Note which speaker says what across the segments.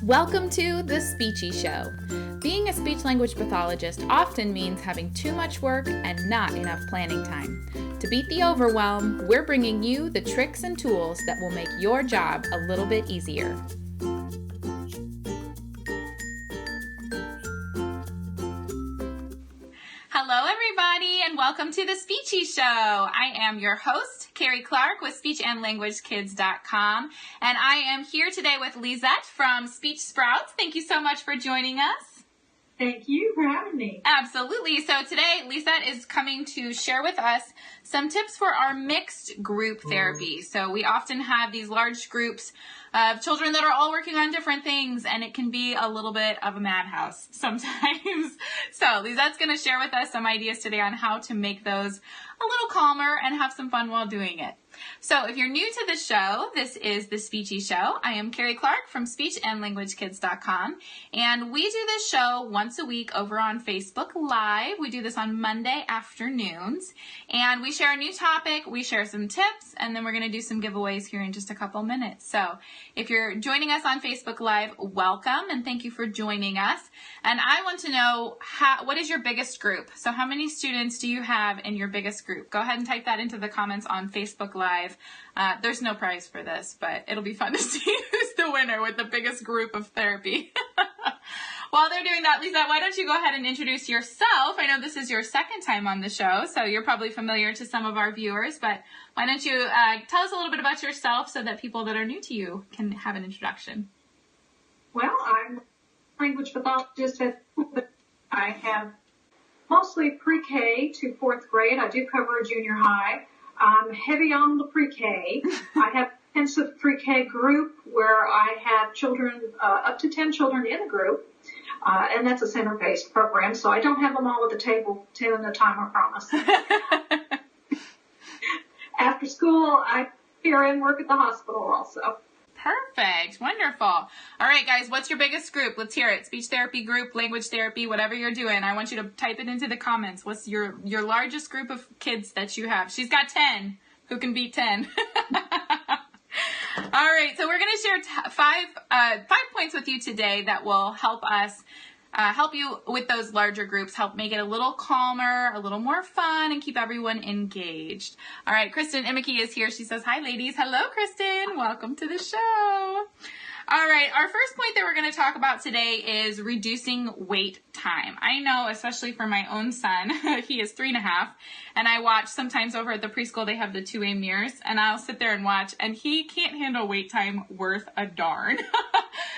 Speaker 1: Welcome to The Speechy Show. Being a speech-language pathologist often means having too much work and not enough planning time. To beat the overwhelm, we're bringing you the tricks and tools that will make your job a little bit easier. Hello, everybody, and welcome to The Speechy Show. I am your host, Carrie Clark with SpeechandLanguageKids.com, and I am here today with Lisette from Speech Sprouts. Thank you so much for joining us.
Speaker 2: Thank you for having me.
Speaker 1: Absolutely. So today, Lisette is coming to share with us some tips for our mixed group therapy. So we often have these large groups of children that are all working on different things, and it can be a little bit of a madhouse sometimes. So Lisette's going to share with us some ideas today on how to make those a little calmer and have some fun while doing it. So if you're new to the show, this is The Speechy Show. I am Carrie Clark from SpeechandLanguageKids.com, and we do this show once a week over on Facebook Live. We do this on Monday afternoons, and we share a new topic, we share some tips, and then we're going to do some giveaways here in just a couple minutes. So if you're joining us on Facebook Live, welcome, and thank you for joining us. And I want to know, what is your biggest group? So how many students do you have in your biggest group? Go ahead and type that into the comments on Facebook Live. There's no prize for this, but it'll be fun to see who's the winner with the biggest group of therapy. While they're doing that, Lisette, why don't you go ahead and introduce yourself? I know this is your second time on the show, so you're probably familiar to some of our viewers, but why don't you tell us a little bit about yourself so that people that are new to you can have an introduction?
Speaker 2: Well, I'm a language pathologist I have mostly pre-K to fourth grade. I do cover a junior high. I'm heavy on the pre-K. I have an intensive pre-K group where I have children, up to 10 children in a group, and that's a center-based program, so I don't have them all at the table 10 at a time, I promise. After school, I here and work at the hospital also.
Speaker 1: Perfect. Wonderful. All right, guys, what's your biggest group? Let's hear it. Speech therapy group, language therapy, whatever you're doing. I want you to type it into the comments. What's your largest group of kids that you have? She's got 10. Who can beat 10? All right, so we're going to share five points with you today that will help us help you with those larger groups, help make it a little calmer, a little more fun, and keep everyone engaged. All right, Kristin Imeke is here. She says, hi, ladies. Hello, Kristin. Welcome to the show. All right, our first point that we're going to talk about today is reducing wait time. I know, especially for my own son, he is 3.5, and I watch sometimes over at the preschool, they have the two-way mirrors, and I'll sit there and watch, and he can't handle wait time worth a darn.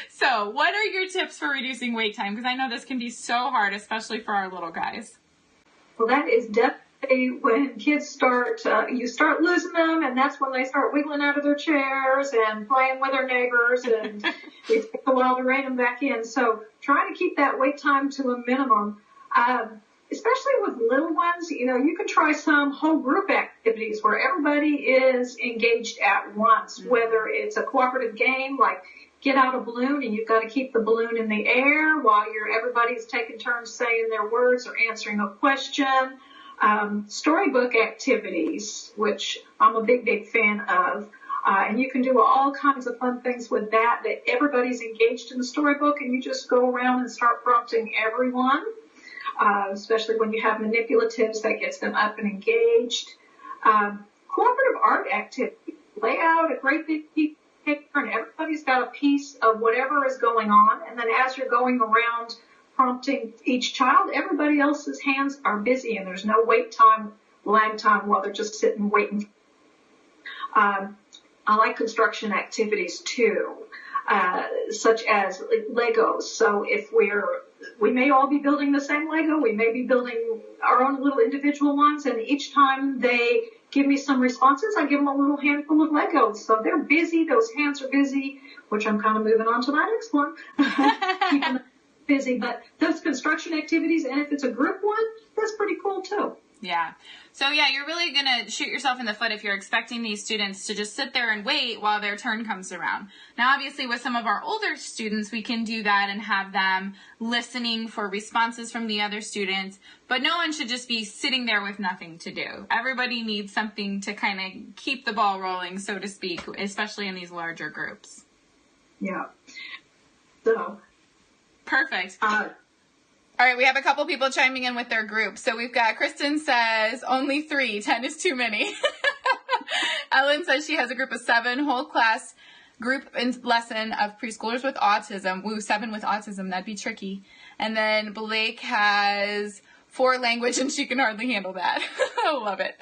Speaker 1: So what are your tips for reducing wait time? Because I know this can be so hard, especially for our little guys.
Speaker 2: Well, that is definitely when kids you start losing them, and that's when they start wiggling out of their chairs and playing with their neighbors, and it takes a while to rein them back in. So try to keep that wait time to a minimum. Especially with little ones, you can try some whole group activities where everybody is engaged at once, whether it's a cooperative game like get out a balloon and you've got to keep the balloon in the air while everybody's taking turns saying their words or answering a question. Storybook activities, which I'm a big fan of. And you can do all kinds of fun things with that everybody's engaged in the storybook, and you just go around and start prompting everyone, especially when you have manipulatives, that gets them up and engaged. Cooperative art activity, lay out a great big picture, and everybody's got a piece of whatever is going on, and then as you're going around prompting each child, everybody else's hands are busy, and there's no lag time while they're just sitting waiting. I like construction activities too, such as Legos. So if we may all be building the same Lego, we may be building our own little individual ones, and each time they give me some responses, I give them a little handful of Legos. So they're busy, those hands are busy, which I'm kind of moving on to my next one. Keeping them busy, but those construction activities, and if it's a group one, that's pretty cool too.
Speaker 1: Yeah. So yeah, you're really going to shoot yourself in the foot if you're expecting these students to just sit there and wait while their turn comes around. Now, obviously, with some of our older students, we can do that and have them listening for responses from the other students, but no one should just be sitting there with nothing to do. Everybody needs something to kind of keep the ball rolling, so to speak, especially in these larger groups.
Speaker 2: Yeah. So.
Speaker 1: Perfect. All right, we have a couple people chiming in with their group. So we've got Kristin says only 3, 10 is too many. Ellen says she has a group of 7, whole class group lesson of preschoolers with autism. Ooh, 7 with autism, that'd be tricky. And then Blake has 4 language and she can hardly handle that. I love it.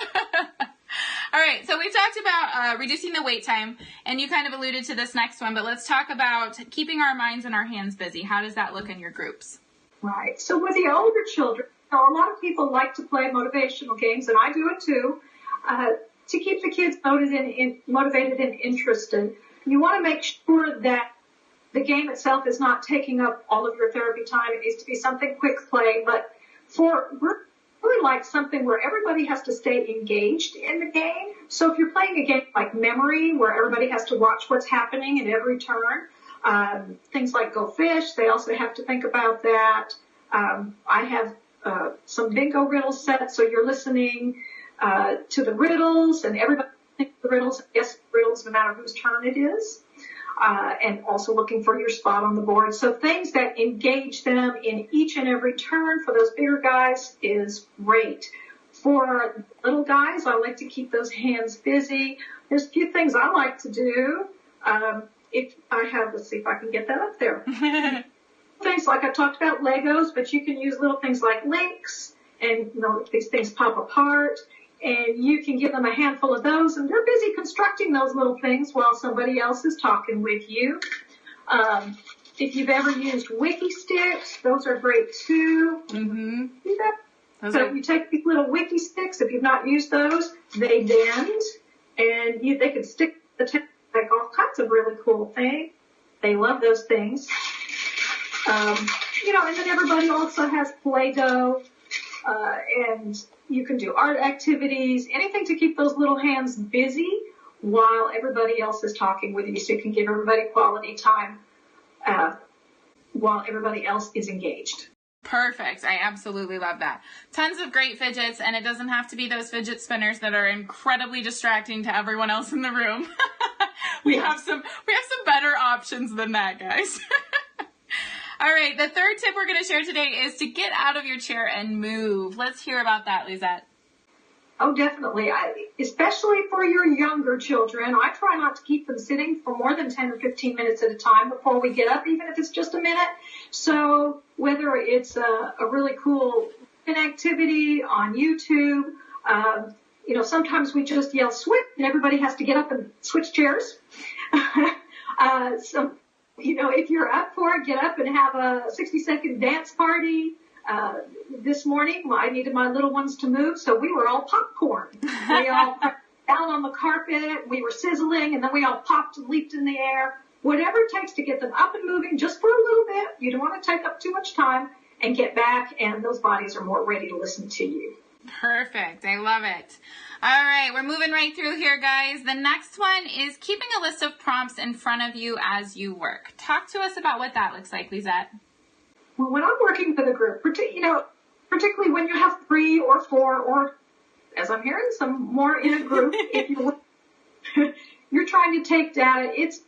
Speaker 1: All right, so we've talked about reducing the wait time, and you kind of alluded to this next one, but let's talk about keeping our minds and our hands busy. How does that look in your groups?
Speaker 2: Right. So with the older children, a lot of people like to play motivational games, and I do it too, to keep the kids motivated and interested. You want to make sure that the game itself is not taking up all of your therapy time. It needs to be something quick play, but we're really like something where everybody has to stay engaged in the game. So if you're playing a game like memory, where everybody has to watch what's happening in every turn, things like Go Fish, they also have to think about that. I have some bingo riddles set, so you're listening to the riddles, and everybody thinks the riddles, and guess the riddles no matter whose turn it is. And also looking for your spot on the board. So things that engage them in each and every turn for those bigger guys is great. For little guys, I like to keep those hands busy. There's a few things I like to do. Let's see if I can get that up there. Things like I talked about Legos, but you can use little things like links, and these things pop apart. And you can give them a handful of those, and they're busy constructing those little things while somebody else is talking with you. If you've ever used Wiki Sticks, those are great too.
Speaker 1: Mm-hmm.
Speaker 2: You take these little Wiki Sticks, if you've not used those, they bend, and they can stick the tip, like all kinds of really cool things. They love those things. And then everybody also has Play-Doh, and you can do art activities, anything to keep those little hands busy while everybody else is talking with you, so you can give everybody quality time while everybody else is engaged.
Speaker 1: Perfect. I absolutely love that. Tons of great fidgets, and it doesn't have to be those fidget spinners that are incredibly distracting to everyone else in the room. We have some better options than that, guys. All right, the third tip we're going to share today is to get out of your chair and move. Let's hear about that, Lisette.
Speaker 2: Oh, definitely. Especially for your younger children, I try not to keep them sitting for more than 10 or 15 minutes at a time before we get up, even if it's just a minute. So whether it's a really cool activity on YouTube, sometimes we just yell switch and everybody has to get up and switch chairs. If you're up for it, get up and have a 60-second dance party. This morning, I needed my little ones to move, so we were all popcorn. We all down on the carpet, we were sizzling, and then we all popped and leaped in the air. Whatever it takes to get them up and moving just for a little bit. You don't want to take up too much time, and get back, and those bodies are more ready to listen to you.
Speaker 1: Perfect. I love it. All right, we're moving right through here, guys. The next one is keeping a list of prompts in front of you as you work. Talk to us about what that looks like, Lisette.
Speaker 2: Well, when I'm working with a group, particularly when you have 3 or 4, or as I'm hearing, some more in a group, if you're trying to take data, it's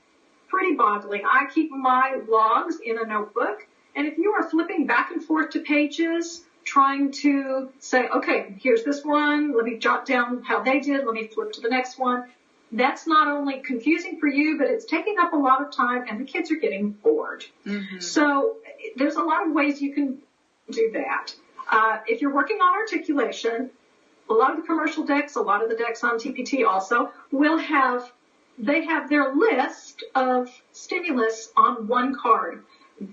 Speaker 2: pretty boggling. I keep my logs in a notebook, and if you are flipping back and forth to pages, trying to say, okay, here's this one, let me jot down how they did, let me flip to the next one. That's not only confusing for you, but it's taking up a lot of time, and the kids are getting bored. Mm-hmm. So there's a lot of ways you can do that. If you're working on articulation, a lot of the commercial decks, a lot of the decks on TPT also, they have their list of stimulus on one card.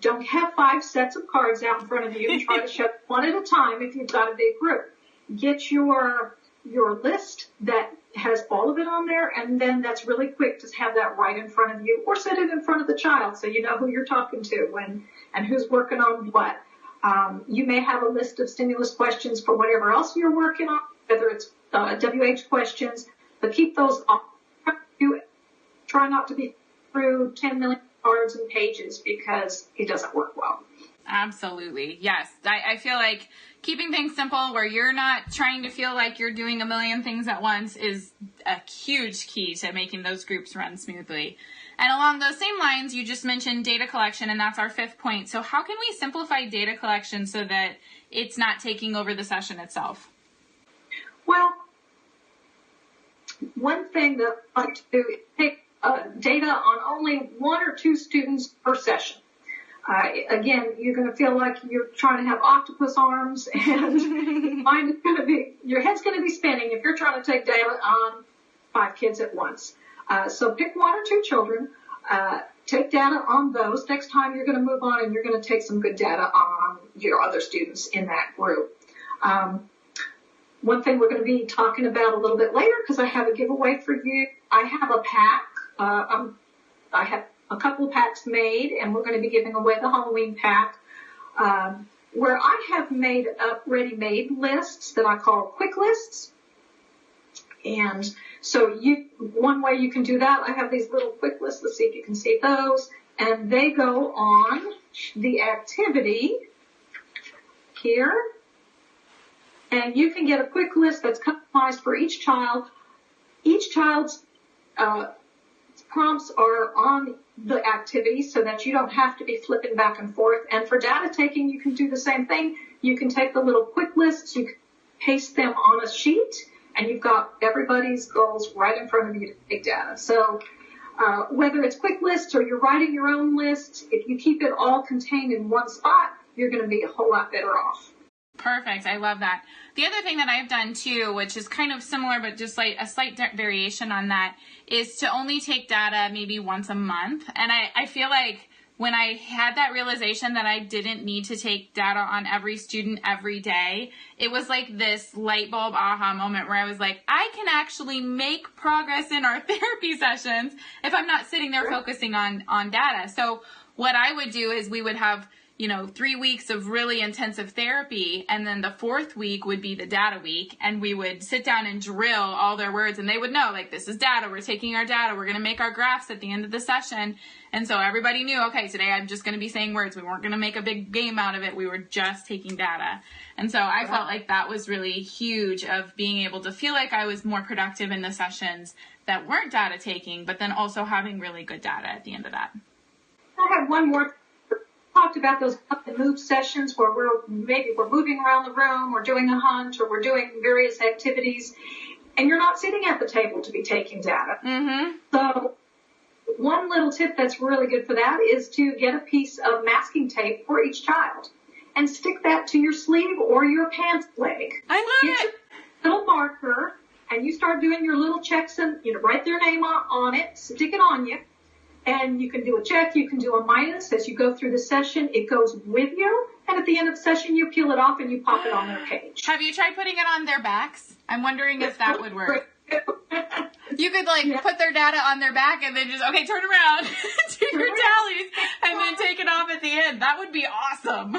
Speaker 2: Don't have 5 sets of cards out in front of you and try to show one at a time if you've got a big group. Get your list that has all of it on there, and then that's really quick to have that right in front of you, or set it in front of the child so you know who you're talking to and who's working on what. You may have a list of stimulus questions for whatever else you're working on, whether it's WH questions, but keep those off. Try not to be through 10 million cards and pages because it doesn't work well.
Speaker 1: Absolutely. Yes. I feel like keeping things simple where you're not trying to feel like you're doing a million things at once is a huge key to making those groups run smoothly. And along those same lines, you just mentioned data collection, and that's our 5th point. So how can we simplify data collection so that it's not taking over the session itself?
Speaker 2: Well, one thing that I like to do is take data on only 1 or 2 students per session. Again, you're going to feel like you're trying to have octopus arms, and your head's going to be spinning if you're trying to take data on 5 kids at once. So pick 1 or 2 children, take data on those. Next time you're going to move on and you're going to take some good data on your other students in that group. One thing we're going to be talking about a little bit later, because I have a giveaway for you. I have a pack. I have a couple of packs made, and we're going to be giving away the Halloween pack, where I have made up ready-made lists that I call quick lists. And so one way you can do that, I have these little quick lists. Let's see if you can see those. And they go on the activity here. And you can get a quick list that's customized for each child. Each child's prompts are on the activity so that you don't have to be flipping back and forth. And for data taking, you can do the same thing. You can take the little quick lists, you can paste them on a sheet, and you've got everybody's goals right in front of you to take data. So whether it's quick lists or you're writing your own list, if you keep it all contained in one spot, you're going to be a whole lot better off.
Speaker 1: Perfect. I love that. The other thing that I've done too, which is kind of similar but just like a slight variation on that, is to only take data maybe once a month. And I feel like when I had that realization that I didn't need to take data on every student every day, it was like this light bulb aha moment where I was like, I can actually make progress in our therapy sessions if I'm not sitting there focusing on data. So what I would do is we would have 3 weeks of really intensive therapy, and then the 4th week would be the data week, and we would sit down and drill all their words, and they would know, like, this is data, we're taking our data, we're going to make our graphs at the end of the session. And so everybody knew, okay, today I'm just going to be saying words. We weren't going to make a big game out of it. We were just taking data. And so I felt like that was really huge, of being able to feel like I was more productive in the sessions that weren't data taking, but then also having really good data at the end of that.
Speaker 2: I have one more. Talked about those up and move sessions where we're moving around the room, we're doing a hunt, or we're doing various activities, and you're not sitting at the table to be taking data. Mm-hmm. So one little tip that's really good for that is to get a piece of masking tape for each child and stick that to your sleeve or your pants leg.
Speaker 1: I love it.
Speaker 2: Your little marker, and you start doing your little checks and write their name on it, stick it on you. And you can do a check, you can do a minus as you go through the session. It goes with you, and at the end of the session, you peel it off and you pop it on their page.
Speaker 1: Have you tried putting it on their backs? I'm wondering if that would work. You could put their data on their back and then just, okay, turn around, do your tallies, and then take it off at the end. That would be awesome.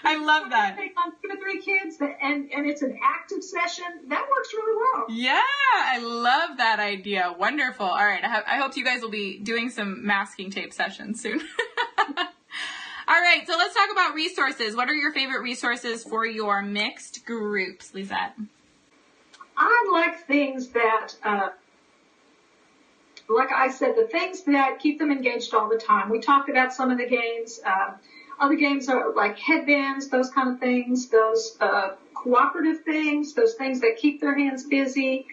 Speaker 1: I love that.
Speaker 2: Take on 2 or 3 kids, and it's an active session. That works really well.
Speaker 1: Yeah, I love that idea. Wonderful. All right, I hope you guys will be doing some masking tape sessions soon. All right, so let's talk about resources. What are your favorite resources for your mixed groups, Lisette?
Speaker 2: I like things that, like I said, the things that keep them engaged all the time. We talked about some of the games. Other games are like headbands, those kind of things, those cooperative things, those things that keep their hands busy,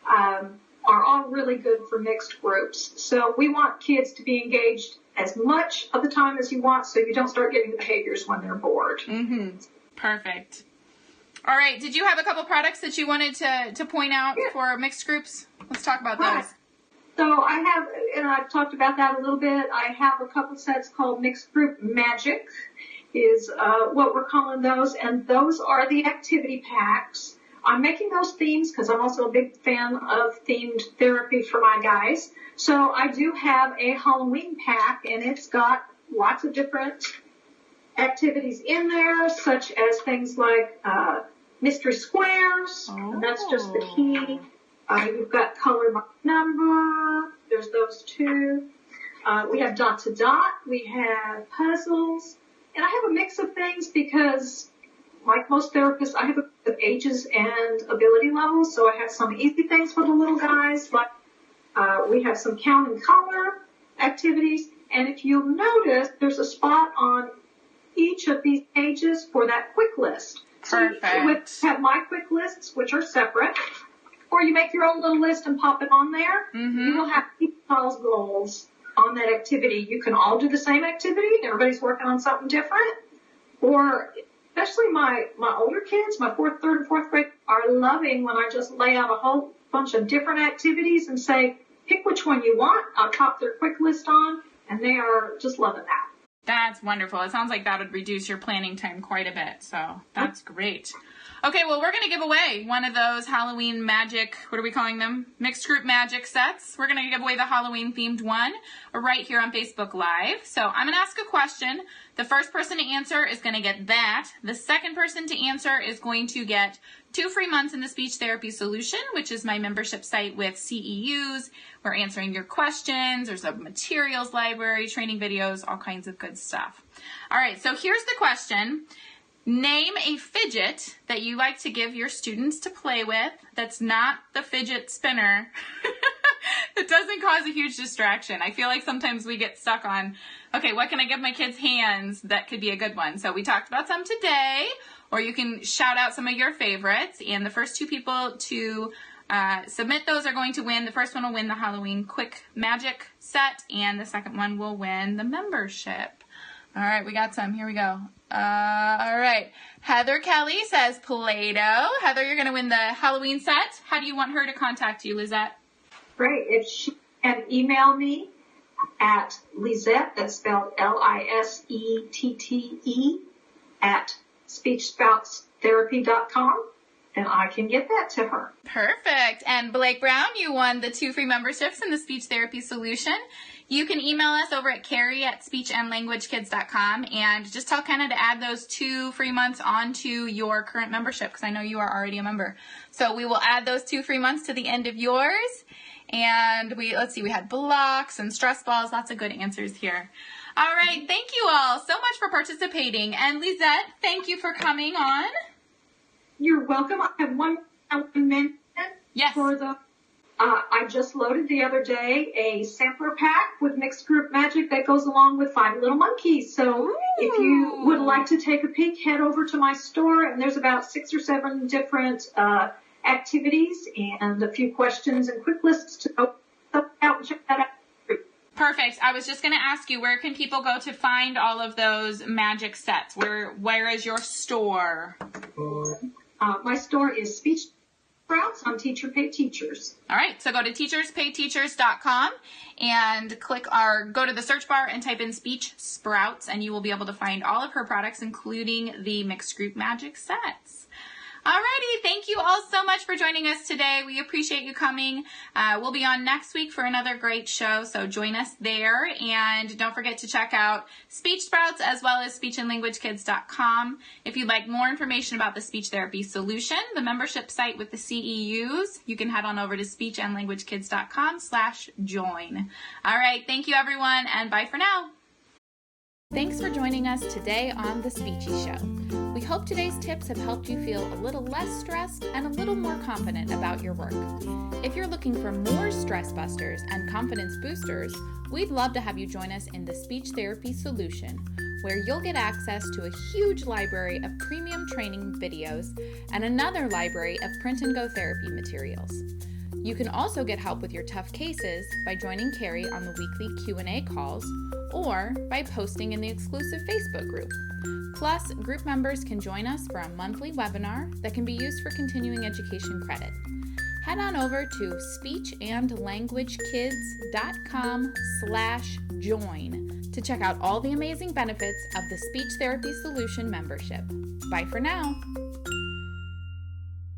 Speaker 2: are all really good for mixed groups. So we want kids to be engaged as much of the time as you want, so you don't start getting behaviors when they're bored.
Speaker 1: Mm-hmm. Perfect. All right. Did you have a couple products that you wanted to point out for mixed groups? Let's talk about those.
Speaker 2: So I have, and I've talked about that a little bit, I have a couple sets called Mixed Group Magic is what we're calling those, and those are the activity packs. I'm making those themes because I'm also a big fan of themed therapy for my guys. So I do have a Halloween pack, and it's got lots of different activities in there, such as things like mystery squares, and that's just the key. You've got color by number. There's those 2. We have dot to dot. We have puzzles. And I have a mix of things because, like most therapists, I have a ages and ability levels. So I have some easy things for the little guys, like We have some count and color activities. And if you'll notice, there's a spot on each of these pages for that quick list.
Speaker 1: Perfect.
Speaker 2: So you have my quick lists, which are separate, or you make your own little list and pop it on there.
Speaker 1: Mm-hmm.
Speaker 2: You will have people's goals on that activity. You can all do the same activity. Everybody's working on something different. Or especially my older kids, my third and fourth grade, are loving when I just lay out a whole bunch of different activities and say, pick which one you want. I'll pop their quick list on, and they are just loving that.
Speaker 1: That's wonderful. It sounds like that would reduce your planning time quite a bit. So that's great. Okay, well, we're going to give away one of those Halloween magic, what are we calling them? Mixed group magic sets. We're going to give away the Halloween themed one right here on Facebook Live. So I'm going to ask a question. The first person to answer is going to get that. The second person to answer is going to get 2 free months in the Speech Therapy Solution, which is my membership site with CEUs. We're answering your questions. There's a materials library, training videos, all kinds of good stuff. All right, so here's the question. Name a fidget that you like to give your students to play with that's not the fidget spinner. It doesn't cause a huge distraction. I feel like sometimes we get stuck on, okay, what can I give my kids' hands that could be a good one? So we talked about some today, or you can shout out some of your favorites. And the first 2 people to submit those are going to win. The first one will win the Halloween Quick Magic set, and the second one will win the membership. All right, we got some. Here we go. All right. Heather Kelly says Play-Doh. Heather, you're going to win the Halloween set. How do you want her to contact you, Lisette?
Speaker 2: Great. If she can email me at Lisette, that's spelled Lisette, at speechsprouts.therapy.com, then I can get that to her.
Speaker 1: Perfect. And Blake Brown, you won the 2 free memberships in the Speech Therapy Solution. You can email us over at Carrie at speechandlanguagekids.com and just tell Kenna to add those 2 free months onto your current membership, because I know you are already a member. So we will add those 2 free months to the end of yours. And we had blocks and stress balls, lots of good answers here. All right, thank you all so much for participating. And Lisette, thank you for coming on.
Speaker 2: You're welcome. I have one mention
Speaker 1: Yes.
Speaker 2: for the. I just loaded the other day a sampler pack with mixed group magic that goes along with 5 Little Monkeys. So if you would like to take a peek, head over to my store, and there's about 6 or 7 different activities and a few questions and quick lists to go out and check that out.
Speaker 1: Perfect. I was just going to ask you, where can people go to find all of those magic sets? Where is your store?
Speaker 2: My store is Speech Sprouts on Teacher Pay Teachers.
Speaker 1: All right, so go to teacherspayteachers.com and go to the search bar and type in Speech Sprouts, and you will be able to find all of her products, including the mixed group magic sets. Alrighty, thank you all so much for joining us today. We appreciate you coming. We'll be on next week for another great show, so join us there. And don't forget to check out Speech Sprouts as well as speechandlanguagekids.com. If you'd like more information about the Speech Therapy Solution, the membership site with the CEUs, you can head on over to speechandlanguagekids.com/join. All right, thank you everyone, and bye for now. Thanks for joining us today on The Speechy Show. We hope today's tips have helped you feel a little less stressed and a little more confident about your work. If you're looking for more stress busters and confidence boosters, we'd love to have you join us in the Speech Therapy Solution, where you'll get access to a huge library of premium training videos and another library of print and go therapy materials. You can also get help with your tough cases by joining Carrie on the weekly Q&A calls or by posting in the exclusive Facebook group. Plus, group members can join us for a monthly webinar that can be used for continuing education credit. Head on over to speechandlanguagekids.com/join to check out all the amazing benefits of the Speech Therapy Solution membership. Bye for now.